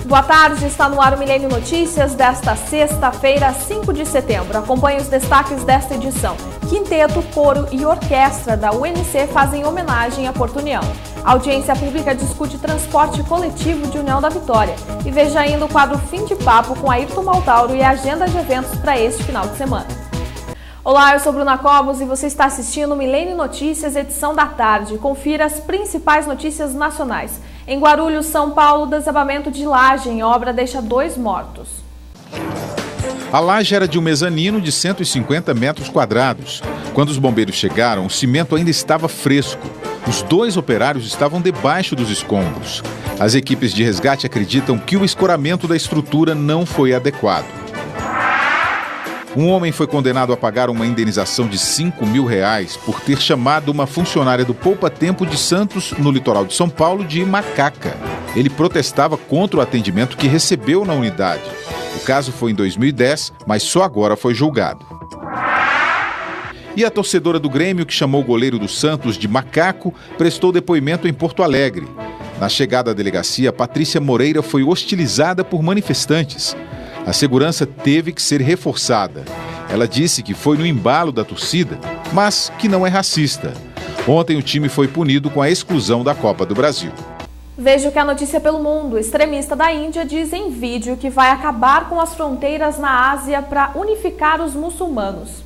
Boa tarde, está no ar o Milênio Notícias desta sexta-feira, 5 de setembro. Acompanhe os destaques desta edição. Quinteto, coro e orquestra da UNC fazem homenagem a Porto União. A audiência pública discute transporte coletivo de União da Vitória. E veja ainda o quadro Fim de Papo com Ayrton Maltauro e a agenda de eventos para este final de semana. Olá, eu sou Bruna Cobos e você está assistindo o Milênio Notícias, edição da tarde. Confira as principais notícias nacionais. Em Guarulhos, São Paulo, desabamento de laje em obra deixa 2 mortos. A laje era de um mezanino de 150 metros quadrados. Quando os bombeiros chegaram, o cimento ainda estava fresco. Os 2 operários estavam debaixo dos escombros. As equipes de resgate acreditam que o escoramento da estrutura não foi adequado. Um homem foi condenado a pagar uma indenização de R$5.000 por ter chamado uma funcionária do Poupa Tempo de Santos, no litoral de São Paulo, de macaca. Ele protestava contra o atendimento que recebeu na unidade. O caso foi em 2010, mas só agora foi julgado. E a torcedora do Grêmio, que chamou o goleiro do Santos de macaco, prestou depoimento em Porto Alegre. Na chegada à delegacia, Patrícia Moreira foi hostilizada por manifestantes. A segurança teve que ser reforçada. Ela disse que foi no embalo da torcida, mas que não é racista. Ontem o time foi punido com a exclusão da Copa do Brasil. Veja o que é notícia pelo mundo. Extremista da Índia diz em vídeo que vai acabar com as fronteiras na Ásia para unificar os muçulmanos.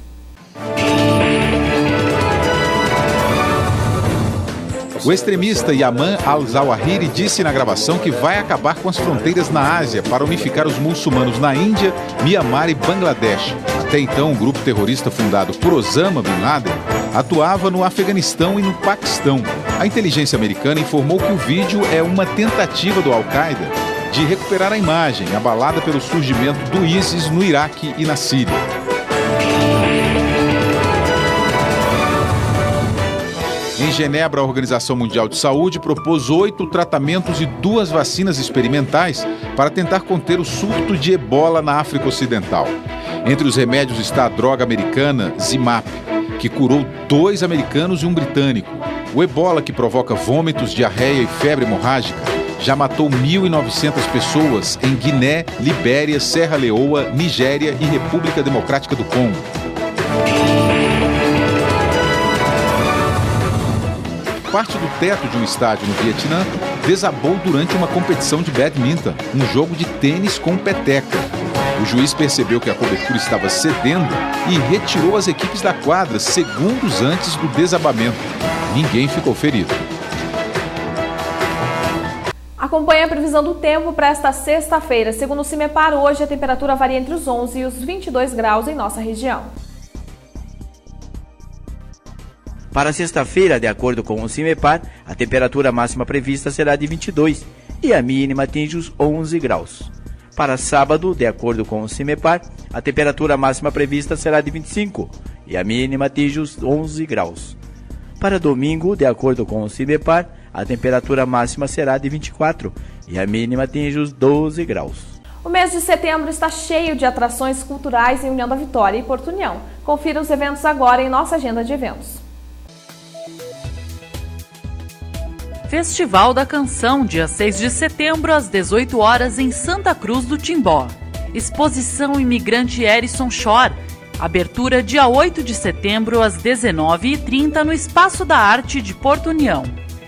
O extremista Yaman al-Zawahiri disse na gravação que vai acabar com as fronteiras na Ásia para unificar os muçulmanos na Índia, Mianmar e Bangladesh. Até então, o grupo terrorista fundado por Osama Bin Laden atuava no Afeganistão e no Paquistão. A inteligência americana informou que o vídeo é uma tentativa do Al-Qaeda de recuperar a imagem abalada pelo surgimento do ISIS no Iraque e na Síria. Em Genebra, a Organização Mundial de Saúde propôs 8 tratamentos e 2 vacinas experimentais para tentar conter o surto de ebola na África Ocidental. Entre os remédios está a droga americana Zimap, que curou 2 americanos e um britânico. O ebola, que provoca vômitos, diarreia e febre hemorrágica, já matou 1.900 pessoas em Guiné, Libéria, Serra Leoa, Nigéria e República Democrática do Congo. Parte do teto de um estádio no Vietnã desabou durante uma competição de badminton, um jogo de tênis com peteca. O juiz percebeu que a cobertura estava cedendo e retirou as equipes da quadra segundos antes do desabamento. Ninguém ficou ferido. Acompanhe a previsão do tempo para esta sexta-feira. Segundo o CIMEPAR, hoje a temperatura varia entre os 11 e os 22 graus em nossa região. Para sexta-feira, de acordo com o CIMEPAR, a temperatura máxima prevista será de 22 e a mínima atinge os 11 graus. Para sábado, de acordo com o CIMEPAR, a temperatura máxima prevista será de 25 e a mínima atinge os 11 graus. Para domingo, de acordo com o CIMEPAR, a temperatura máxima será de 24 e a mínima atinge os 12 graus. O mês de setembro está cheio de atrações culturais em União da Vitória e Porto União. Confira os eventos agora em nossa agenda de eventos. Festival da Canção, dia 6 de setembro, às 18 horas, em Santa Cruz do Timbó. Exposição Imigrante Erison Shore. Abertura dia 8 de setembro, às 19h30, no Espaço da Arte de Porto União.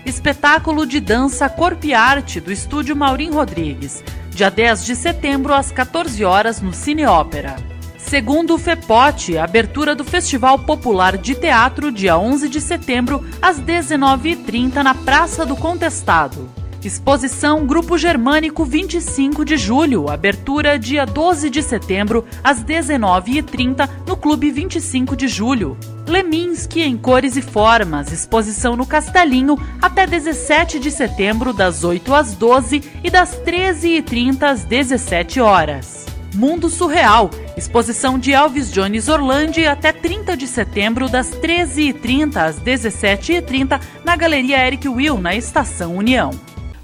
Espetáculo de dança Corpo e Arte, do Estúdio Maurim Rodrigues. Dia 10 de setembro, às 14 horas, no Cine Ópera. Segundo o FEPOT, abertura do Festival Popular de Teatro, dia 11 de setembro, às 19h30, na Praça do Contestado. Exposição Grupo Germânico 25 de julho, abertura dia 12 de setembro, às 19h30, no Clube 25 de julho. Leminski em Cores e Formas, exposição no Castelinho, até 17 de setembro, das 8 às 12 e das 13h30 às 17 horas. Mundo Surreal, exposição de Elvis Jones Orlandi até 30 de setembro, das 13h30 às 17h30, na Galeria Eric Will, na Estação União.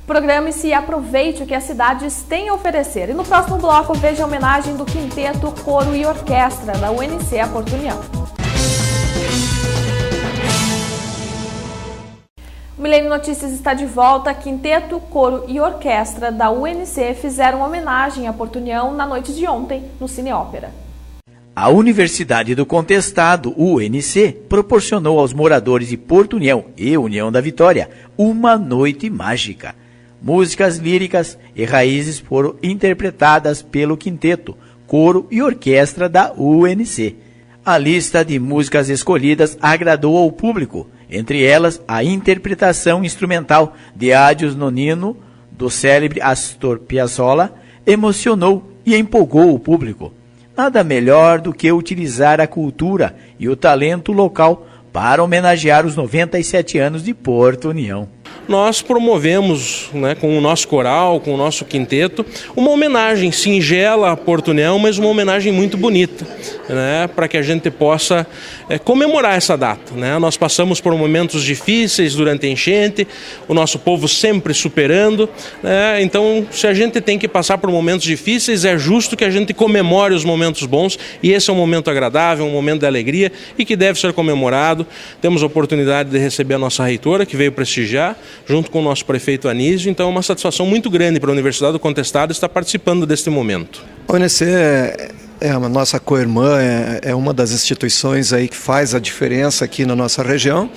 Programe-se e aproveite o que as cidades têm a oferecer. E no próximo bloco, veja a homenagem do Quinteto, Coro e Orquestra da UNC a Porto União. O Milênio Notícias está de volta. Quinteto, coro e orquestra da UNC fizeram homenagem à Porto União na noite de ontem, no Cine Ópera. A Universidade do Contestado, UNC, proporcionou aos moradores de Porto União e União da Vitória uma noite mágica. Músicas líricas e raízes foram interpretadas pelo quinteto, coro e orquestra da UNC. A lista de músicas escolhidas agradou ao público, entre elas a interpretação instrumental de Adios Nonino, do célebre Astor Piazzolla, emocionou e empolgou o público. Nada melhor do que utilizar a cultura e o talento local para homenagear os 97 anos de Porto União. Nós promovemos, com o nosso coral, com o nosso quinteto, uma homenagem singela a Porto União, mas uma homenagem muito bonita, para que a gente possa comemorar essa data. Nós passamos por momentos difíceis durante a enchente, o nosso povo sempre superando, então se a gente tem que passar por momentos difíceis, é justo que a gente comemore os momentos bons, e esse é um momento agradável, um momento de alegria e que deve ser comemorado. Temos a oportunidade de receber a nossa reitora, que veio prestigiar, junto com o nosso prefeito Anísio, então é uma satisfação muito grande para a Universidade do Contestado estar participando deste momento. A UNC é a nossa co-irmã, é uma das instituições aí que faz a diferença aqui na nossa região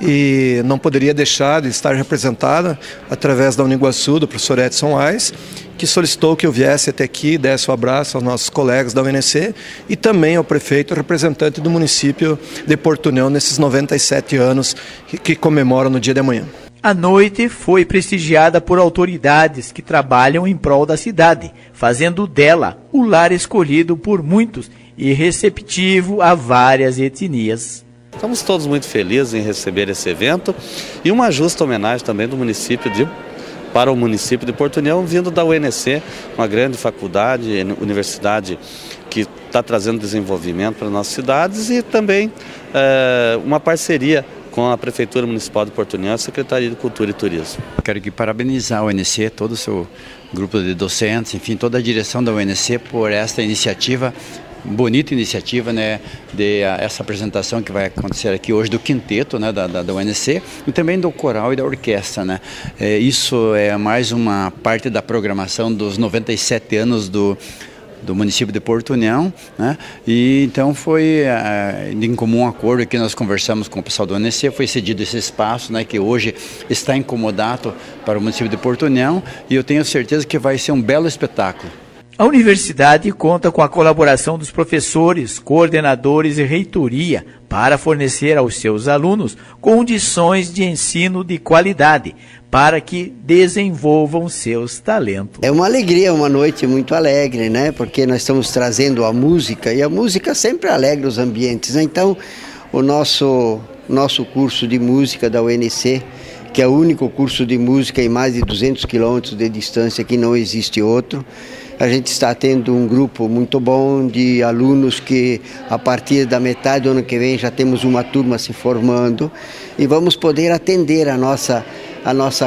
e não poderia deixar de estar representada através da Uniguaçu, do professor Edson Ais, que solicitou que eu viesse até aqui e desse um abraço aos nossos colegas da UNC e também ao prefeito representante do município de Porto União nesses 97 anos que comemoram no dia de amanhã. A noite foi prestigiada por autoridades que trabalham em prol da cidade, fazendo dela o lar escolhido por muitos e receptivo a várias etnias. Estamos todos muito felizes em receber esse evento e uma justa homenagem também do município para o município de Porto União, vindo da UNC, uma grande faculdade, universidade que está trazendo desenvolvimento para nossas cidades e também uma parceria com a Prefeitura Municipal de Porto União e a Secretaria de Cultura e Turismo. Quero aqui parabenizar a UNC, todo o seu grupo de docentes, enfim, toda a direção da UNC por esta iniciativa, bonita iniciativa, de essa apresentação que vai acontecer aqui hoje do quinteto, da UNC, e também do coral e da orquestra, Isso é mais uma parte da programação dos 97 anos do município de Porto União, E então foi em comum acordo que nós conversamos com o pessoal do UNC, foi cedido esse espaço, que hoje está incomodado para o município de Porto União, e eu tenho certeza que vai ser um belo espetáculo. A universidade conta com a colaboração dos professores, coordenadores e reitoria para fornecer aos seus alunos condições de ensino de qualidade, para que desenvolvam seus talentos. É uma alegria, uma noite muito alegre, Porque nós estamos trazendo a música, e a música sempre alegra os ambientes, Então, o nosso curso de música da UNC, que é o único curso de música em mais de 200 quilômetros de distância, que não existe outro, a gente está tendo um grupo muito bom de alunos que a partir da metade do ano que vem já temos uma turma se formando e vamos poder atender a nossa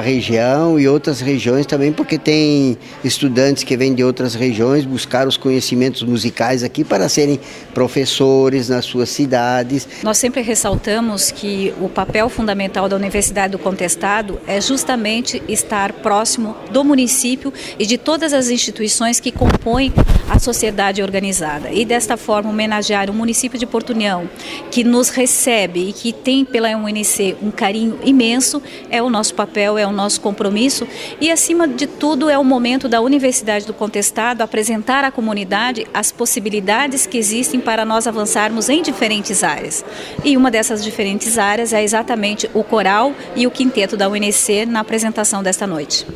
região e outras regiões também, porque tem estudantes que vêm de outras regiões buscar os conhecimentos musicais aqui para serem professores nas suas cidades. Nós sempre ressaltamos que o papel fundamental da Universidade do Contestado é justamente estar próximo do município e de todas as instituições que compõem a sociedade organizada. E desta forma homenagear o município de Porto União, que nos recebe e que tem pela UNC um carinho imenso, é o nosso papel, é o nosso compromisso e, acima de tudo, é o momento da Universidade do Contestado apresentar à comunidade as possibilidades que existem para nós avançarmos em diferentes áreas. E uma dessas diferentes áreas é exatamente o coral e o quinteto da UNC na apresentação desta noite.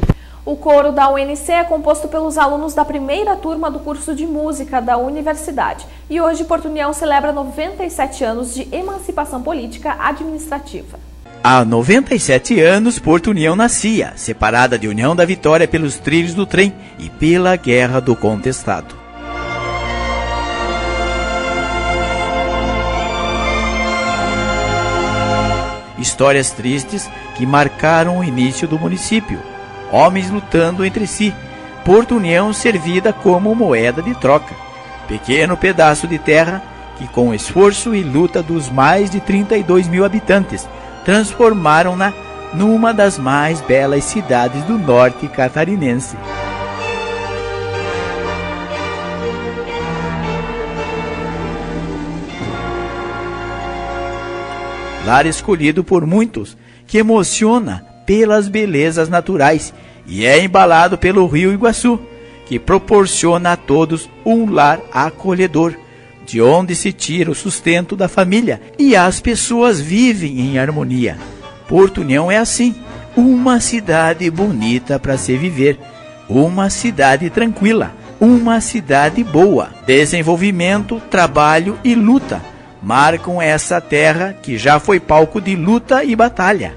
O coro da UNC é composto pelos alunos da primeira turma do curso de música da universidade. E hoje Porto União celebra 97 anos de emancipação política administrativa. Há 97 anos, Porto União nascia, separada de União da Vitória pelos trilhos do trem e pela Guerra do Contestado. Histórias tristes que marcaram o início do município. Homens lutando entre si, Porto União servida como moeda de troca. Pequeno pedaço de terra que, com o esforço e luta dos mais de 32 mil habitantes, transformaram-na numa das mais belas cidades do norte catarinense. Lar escolhido por muitos, que emociona pelas belezas naturais e é embalado pelo rio Iguaçu, que proporciona a todos um lar acolhedor, de onde se tira o sustento da família e as pessoas vivem em harmonia. Porto União é assim, uma cidade bonita para se viver, uma cidade tranquila, uma cidade boa. Desenvolvimento, trabalho e luta marcam essa terra que já foi palco de luta e batalha.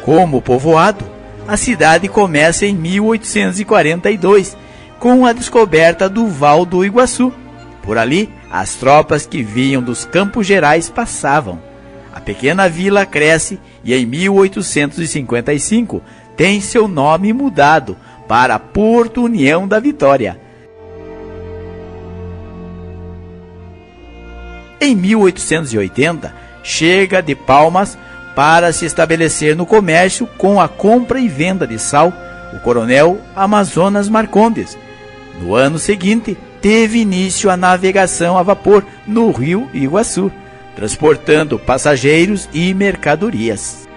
Como povoado, a cidade começa em 1842, com a descoberta do Val do Iguaçu. Por ali, as tropas que vinham dos Campos Gerais passavam. A pequena vila cresce e em 1855 tem seu nome mudado para Porto União da Vitória. Em 1880, chega de Palmas para se estabelecer no comércio com a compra e venda de sal o coronel Amazonas Marcondes. No ano seguinte, teve início a navegação a vapor no rio Iguaçu, transportando passageiros e mercadorias.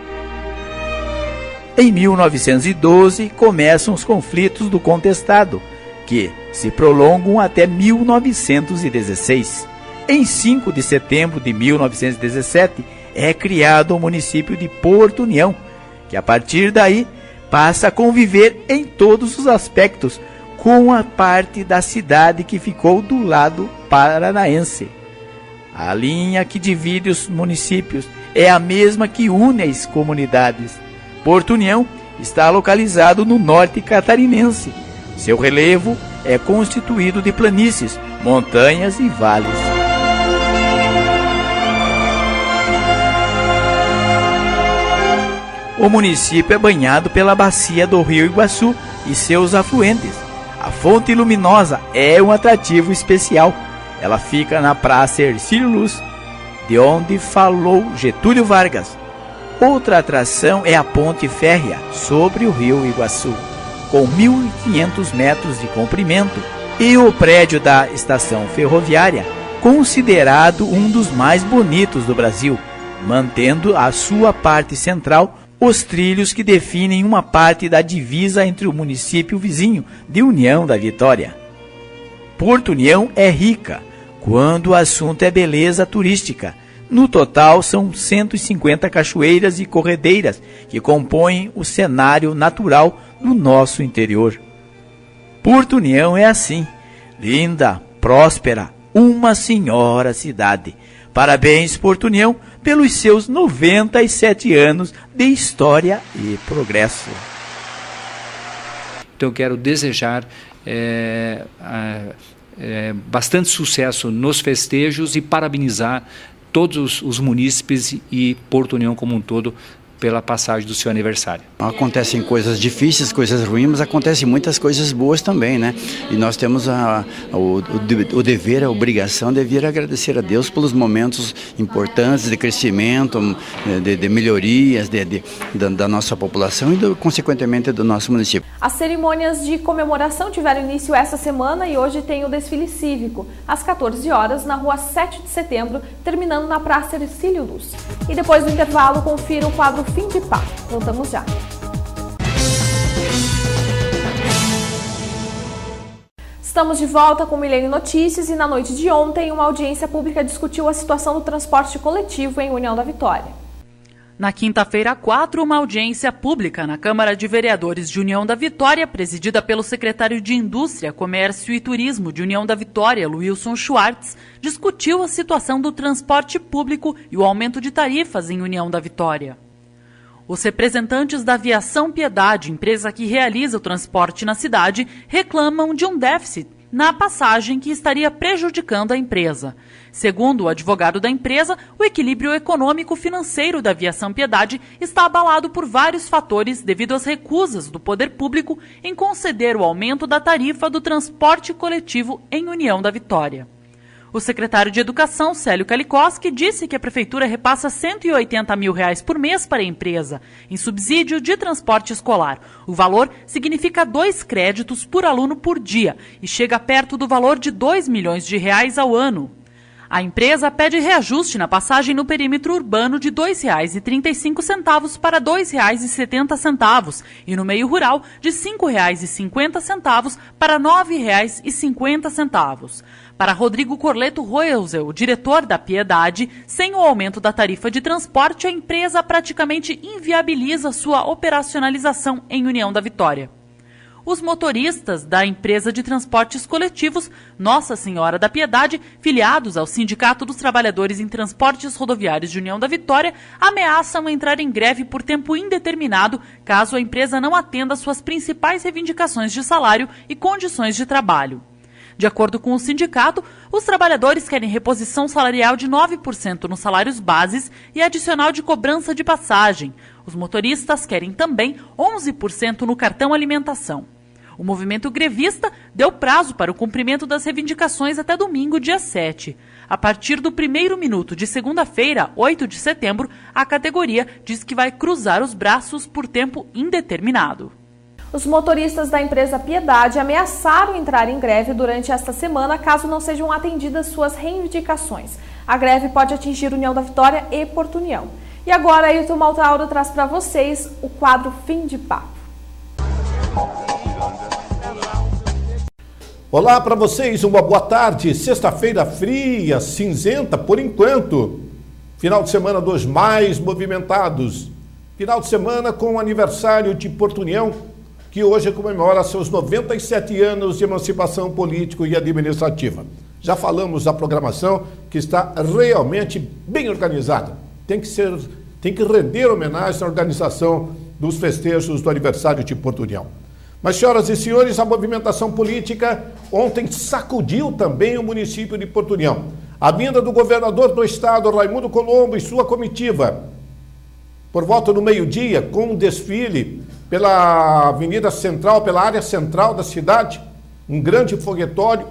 Em 1912, começam os conflitos do contestado, que se prolongam até 1916. Em 5 de setembro de 1917, é criado o município de Porto União, que a partir daí passa a conviver em todos os aspectos com a parte da cidade que ficou do lado paranaense. A linha que divide os municípios é a mesma que une as comunidades. Porto União está localizado no norte catarinense. Seu relevo é constituído de planícies, montanhas e vales. O município é banhado pela bacia do rio Iguaçu e seus afluentes. A fonte luminosa é um atrativo especial. Ela fica na Praça Hercílio Luz, de onde falou Getúlio Vargas. Outra atração é a ponte férrea sobre o rio Iguaçu, com 1.500 metros de comprimento, e o prédio da estação ferroviária, considerado um dos mais bonitos do Brasil, mantendo a sua parte central os trilhos que definem uma parte da divisa entre o município vizinho de União da Vitória. Porto União é rica quando o assunto é beleza turística. No total, são 150 cachoeiras e corredeiras que compõem o cenário natural do nosso interior. Porto União é assim, linda, próspera, uma senhora cidade. Parabéns, Porto União, pelos seus 97 anos de história e progresso. Então eu quero desejar bastante sucesso nos festejos e parabenizar todos os munícipes e Porto União como um todo pela passagem do seu aniversário. Acontecem coisas difíceis, coisas ruins, mas acontecem muitas coisas boas também, né? E nós temos o dever, a obrigação de vir agradecer a Deus pelos momentos importantes de crescimento, de melhorias da nossa população e, consequentemente, do nosso município. As cerimônias de comemoração tiveram início essa semana e hoje tem o desfile cívico, às 14 horas, na rua 7 de setembro, terminando na Praça Hercílio Luz. E depois do intervalo, confira o quadro Fim de Papo. Voltamos já. Estamos de volta com o Milênio Notícias e na noite de ontem uma audiência pública discutiu a situação do transporte coletivo em União da Vitória. Na quinta-feira, 4, uma audiência pública na Câmara de Vereadores de União da Vitória, presidida pelo secretário de Indústria, Comércio e Turismo de União da Vitória, Wilson Schwartz, discutiu a situação do transporte público e o aumento de tarifas em União da Vitória. Os representantes da Aviação Piedade, empresa que realiza o transporte na cidade, reclamam de um déficit na passagem que estaria prejudicando a empresa. Segundo o advogado da empresa, o equilíbrio econômico-financeiro da Aviação Piedade está abalado por vários fatores devido às recusas do poder público em conceder o aumento da tarifa do transporte coletivo em União da Vitória. O secretário de Educação, Célio Kalikowski, disse que a Prefeitura repassa R$ 180 mil por mês para a empresa, em subsídio de transporte escolar. O valor significa 2 créditos por aluno por dia e chega perto do valor de R$ 2 milhões ao ano. A empresa pede reajuste na passagem no perímetro urbano de R$ 2,35 para R$ 2,70 e no meio rural de R$ 5,50 para R$ 9,50. Para Rodrigo Corleto Roelzel, diretor da Piedade, sem o aumento da tarifa de transporte, a empresa praticamente inviabiliza sua operacionalização em União da Vitória. Os motoristas da empresa de transportes coletivos Nossa Senhora da Piedade, filiados ao Sindicato dos Trabalhadores em Transportes Rodoviários de União da Vitória, ameaçam entrar em greve por tempo indeterminado caso a empresa não atenda suas principais reivindicações de salário e condições de trabalho. De acordo com o sindicato, os trabalhadores querem reposição salarial de 9% nos salários bases e adicional de cobrança de passagem. Os motoristas querem também 11% no cartão alimentação. O movimento grevista deu prazo para o cumprimento das reivindicações até domingo, dia 7. A partir do primeiro minuto de segunda-feira, 8 de setembro, a categoria diz que vai cruzar os braços por tempo indeterminado. Os motoristas da empresa Piedade ameaçaram entrar em greve durante esta semana caso não sejam atendidas suas reivindicações. A greve pode atingir União da Vitória e Porto União. E agora, Ailton Maltauro traz para vocês o quadro Fim de Papo. Olá para vocês, uma boa tarde. Sexta-feira fria, cinzenta por enquanto. Final de semana dos mais movimentados. Final de semana com o aniversário de Porto União, que hoje comemora seus 97 anos de emancipação política e administrativa. Já falamos da programação, que está realmente bem organizada. Tem que render homenagem à organização dos festejos do aniversário de Porto União. Mas, senhoras e senhores, a movimentação política ontem sacudiu também o município de Porto União. A vinda do governador do estado, Raimundo Colombo, e sua comitiva, por volta do meio-dia, com um desfile pela Avenida Central, pela área central da cidade, um grande foguetório,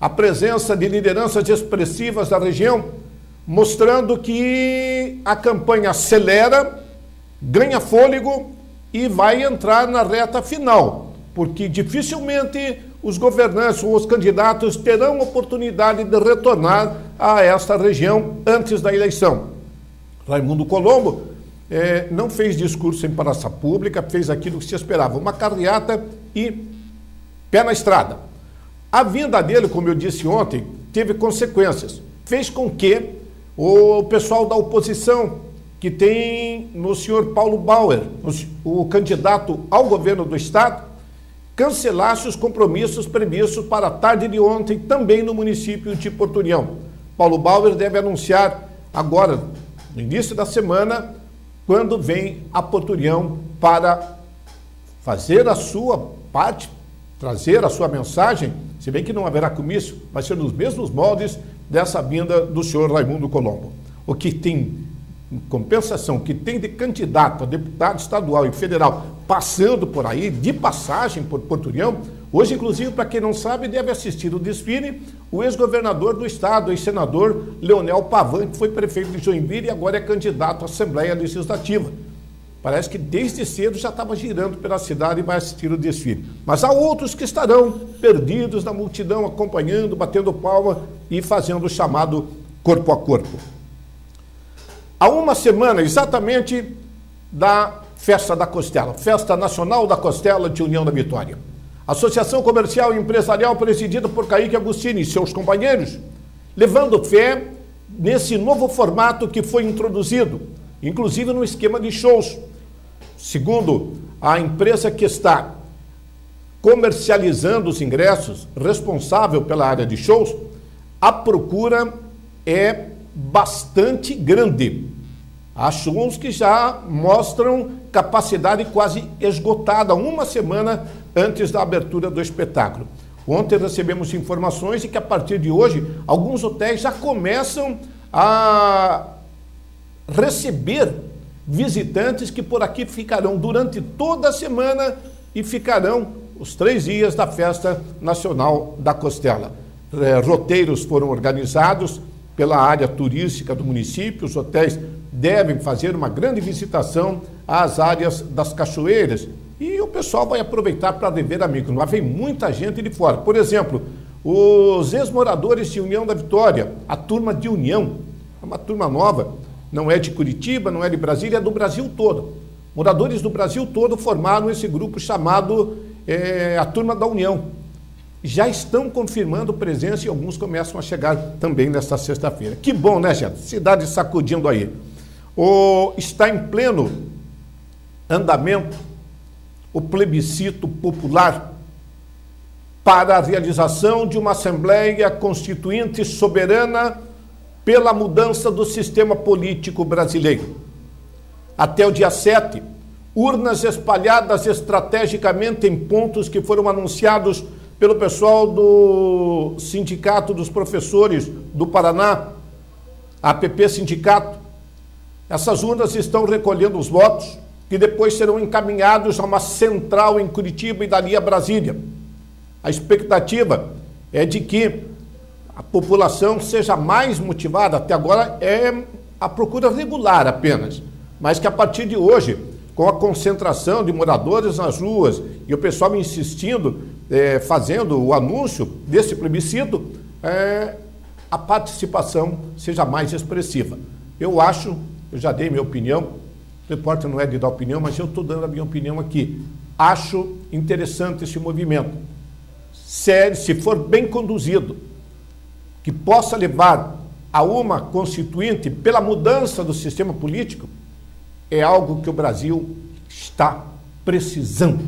a presença de lideranças expressivas da região, mostrando que a campanha acelera, ganha fôlego e vai entrar na reta final, porque dificilmente os governantes ou os candidatos terão oportunidade de retornar a esta região antes da eleição. Raimundo Colombo não fez discurso em praça pública, fez aquilo que se esperava, uma carreata e pé na estrada. A vinda dele, como eu disse ontem, teve consequências. Fez com que o pessoal da oposição, que tem no senhor Paulo Bauer, o candidato ao governo do estado, cancelasse os compromissos previstos para a tarde de ontem, também no município de Porto União. Paulo Bauer deve anunciar agora, no início da semana, quando vem a Porto União para fazer a sua parte, trazer a sua mensagem, se bem que não haverá comício, vai ser nos mesmos moldes dessa vinda do senhor Raimundo Colombo. O que tem em compensação, o que tem de candidato a deputado estadual e federal passando por aí, de passagem por Porto União, hoje, inclusive, para quem não sabe, deve assistir o desfile o ex-governador do estado, ex-senador Leonel Pavan, que foi prefeito de Joinville e agora é candidato à Assembleia Legislativa. Parece que desde cedo já estava girando pela cidade e vai assistir o desfile. Mas há outros que estarão perdidos na multidão, acompanhando, batendo palma e fazendo o chamado corpo a corpo. Há uma semana exatamente da Festa da Costela, Festa Nacional da Costela de União da Vitória. Associação Comercial e Empresarial presidida por Kaique Agostini e seus companheiros, levando fé nesse novo formato que foi introduzido, inclusive no esquema de shows. Segundo a empresa que está comercializando os ingressos, responsável pela área de shows, a procura é bastante grande. Há shows que já mostram capacidade quase esgotada, uma semana antes da abertura do espetáculo. Ontem recebemos informações de que a partir de hoje, alguns hotéis já começam a receber visitantes que por aqui ficarão durante toda a semana e ficarão os 3 dias da Festa Nacional da Costela. roteiros foram organizados pela área turística do município. Os hotéis devem fazer uma grande visitação às áreas das cachoeiras e o pessoal vai aproveitar para rever amigos. Lá vem muita gente de fora. Por exemplo, os ex-moradores de União da Vitória, a turma de União, é uma turma nova, não é de Curitiba, não é de Brasília, é do Brasil todo. Moradores do Brasil todo formaram esse grupo chamado a Turma da União. Já estão confirmando presença e alguns começam a chegar também nesta sexta-feira. Que bom, né, gente? Cidade sacudindo aí. Está em pleno andamento o plebiscito popular para a realização de uma Assembleia Constituinte soberana pela mudança do sistema político brasileiro. Até o dia 7, urnas espalhadas estrategicamente em pontos que foram anunciados pelo pessoal do Sindicato dos Professores do Paraná, APP Sindicato. Essas urnas estão recolhendo os votos que depois serão encaminhados a uma central em Curitiba e dali a Brasília. A expectativa é de que a população seja mais motivada. Até agora é a procura regular apenas, mas que a partir de hoje, com a concentração de moradores nas ruas e o pessoal insistindo, fazendo o anúncio desse plebiscito, a participação seja mais expressiva. Eu já dei minha opinião, o repórter não é de dar opinião, mas eu estou dando a minha opinião aqui. Acho interessante esse movimento. Sério, se for bem conduzido, que possa levar a uma constituinte pela mudança do sistema político, é algo que o Brasil está precisando.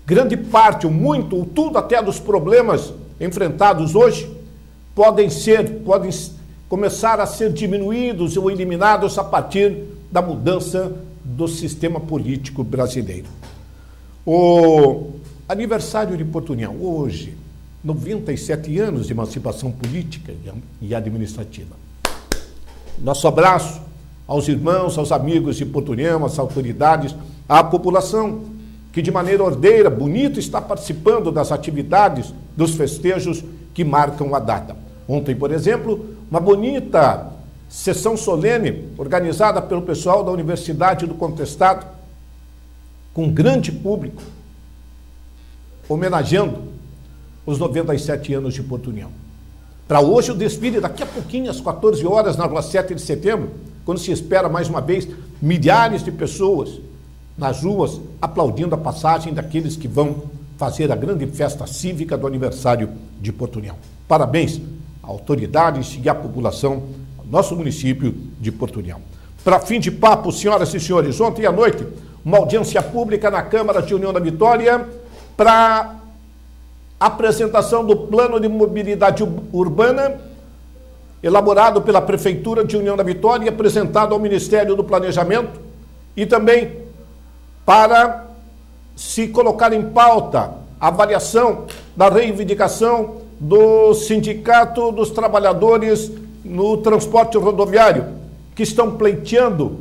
Grande parte, ou muito, ou tudo até dos problemas enfrentados hoje podem começar a ser diminuídos ou eliminados a partir da mudança do sistema político brasileiro. O aniversário de Porto União, hoje, 97 anos de emancipação política e administrativa. Nosso abraço aos irmãos, aos amigos de Porto União, às autoridades, à população que de maneira ordeira, bonita, está participando das atividades, dos festejos que marcam a data. Ontem, por exemplo, uma bonita sessão solene organizada pelo pessoal da Universidade do Contestado, com grande público, homenageando os 97 anos de Porto União. Para hoje o desfile, daqui a pouquinho, às 14 horas, na Rua 7 de Setembro, quando se espera mais uma vez milhares de pessoas nas ruas aplaudindo a passagem daqueles que vão fazer a grande festa cívica do aniversário de Porto União. Parabéns a autoridades e à população, ao nosso município de Porto União. Para fim de papo, senhoras e senhores, ontem à noite, uma audiência pública na Câmara de União da Vitória para apresentação do Plano de Mobilidade Urbana, elaborado pela Prefeitura de União da Vitória e apresentado ao Ministério do Planejamento, e também para se colocar em pauta a avaliação da reivindicação do Sindicato dos Trabalhadores no Transporte Rodoviário, que estão pleiteando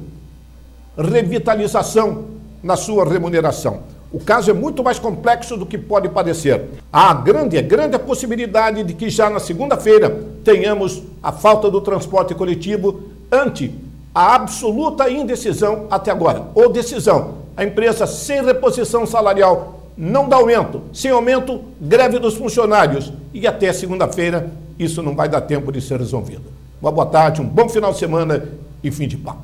revitalização na sua remuneração. O caso é muito mais complexo do que pode parecer. Há grande a possibilidade de que já na segunda-feira tenhamos a falta do transporte coletivo ante a absoluta indecisão até agora. Ou decisão, a empresa sem reposição salarial não dá aumento, sem aumento, greve dos funcionários. E até segunda-feira isso não vai dar tempo de ser resolvido. Uma boa tarde, um bom final de semana e fim de papo.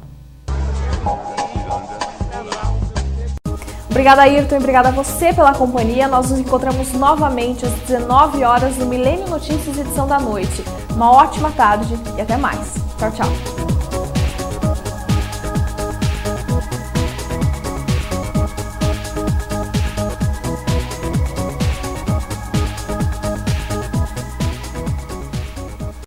Obrigada, Ayrton, e obrigada a você pela companhia. Nós nos encontramos novamente às 19 horas no Milênio Notícias, edição da noite. Uma ótima tarde e até mais. Tchau, tchau.